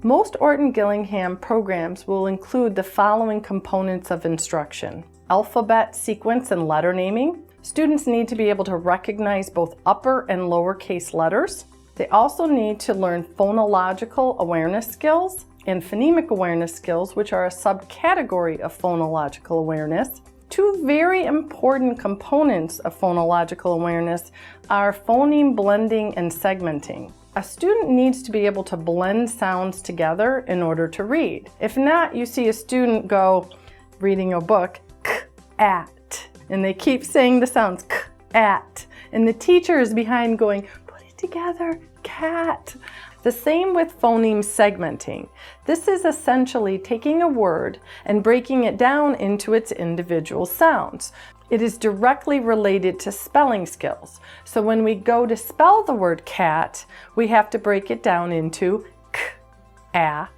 Most Orton-Gillingham programs will include the following components of instruction: alphabet, sequence, and letter naming. Students need to be able to recognize both upper and lowercase letters. They also need to learn phonological awareness skills and phonemic awareness skills, which are a subcategory of phonological awareness. Two very important components of phonological awareness are phoneme blending and segmenting. A student needs to be able to blend sounds together in order to read. If not, you see a student go, reading a book, k-at, and they keep saying the sounds k-at, and the teacher is behind going, put it together, cat. The same with phoneme segmenting. This is essentially taking a word and breaking it down into its individual sounds. It is directly related to spelling skills. So when we go to spell the word cat, we have to break it down into k-at.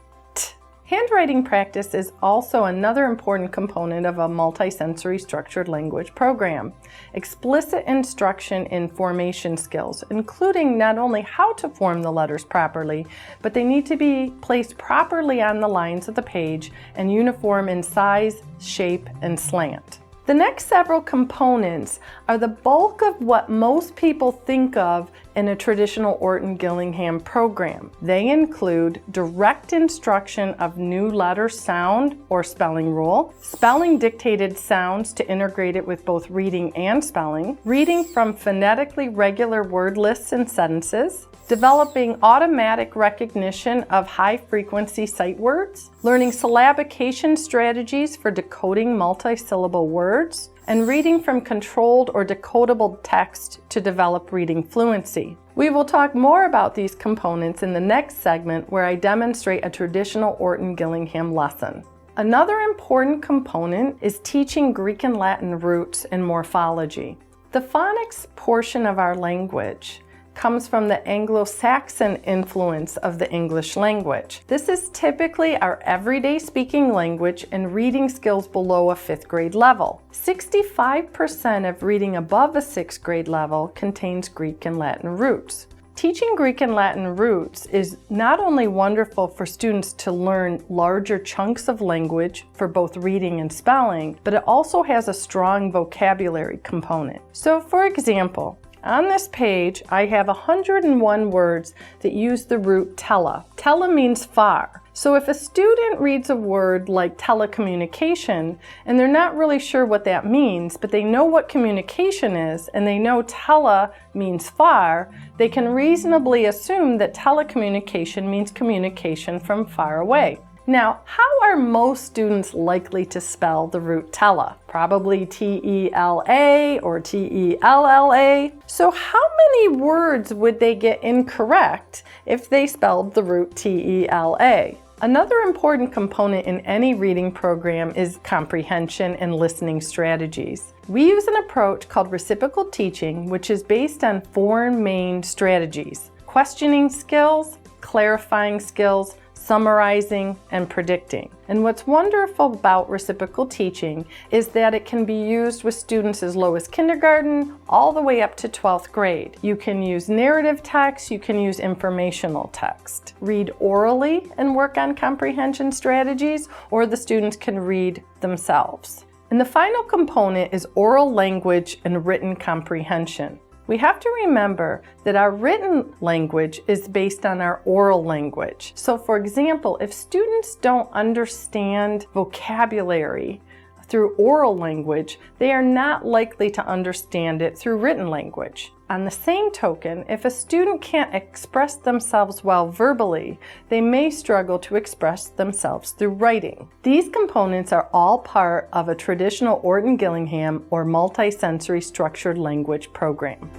Handwriting practice is also another important component of a multisensory structured language program. Explicit instruction in formation skills, including not only how to form the letters properly, but they need to be placed properly on the lines of the page and uniform in size, shape, and slant. The next several components are the bulk of what most people think of in a traditional Orton-Gillingham program. They include direct instruction of new letter sound or spelling rule, spelling dictated sounds to integrate it with both reading and spelling, reading from phonetically regular word lists and sentences, developing automatic recognition of high-frequency sight words, learning syllabication strategies for decoding multi-syllable words, and reading from controlled or decodable text to develop reading fluency. We will talk more about these components in the next segment where I demonstrate a traditional Orton-Gillingham lesson. Another important component is teaching Greek and Latin roots and morphology. The phonics portion of our language comes from the Anglo-Saxon influence of the English language. This is typically our everyday speaking language and reading skills below a 5th grade level. 65% of reading above a 6th grade level contains Greek and Latin roots. Teaching Greek and Latin roots is not only wonderful for students to learn larger chunks of language for both reading and spelling, but it also has a strong vocabulary component. So for example, on this page, I have 101 words that use the root tele. Tele means far. So if a student reads a word like telecommunication, and they're not really sure what that means, but they know what communication is, and they know tele means far, they can reasonably assume that telecommunication means communication from far away. Now, how are most students likely to spell the root tele? Probably T-E-L-A or T-E-L-L-A. So how many words would they get incorrect if they spelled the root T-E-L-A? Another important component in any reading program is comprehension and listening strategies. We use an approach called reciprocal teaching, which is based on 4 main strategies: questioning skills, clarifying skills, summarizing, and predicting. And what's wonderful about reciprocal teaching is that it can be used with students as low as kindergarten all the way up to 12th grade. You can use narrative text, you can use informational text. Read orally and work on comprehension strategies, or the students can read themselves. And the final component is oral language and written comprehension. We have to remember that our written language is based on our oral language. So for example, if students don't understand vocabulary through oral language, they are not likely to understand it through written language. On the same token, if a student can't express themselves well verbally, they may struggle to express themselves through writing. These components are all part of a traditional Orton-Gillingham or multisensory structured language program.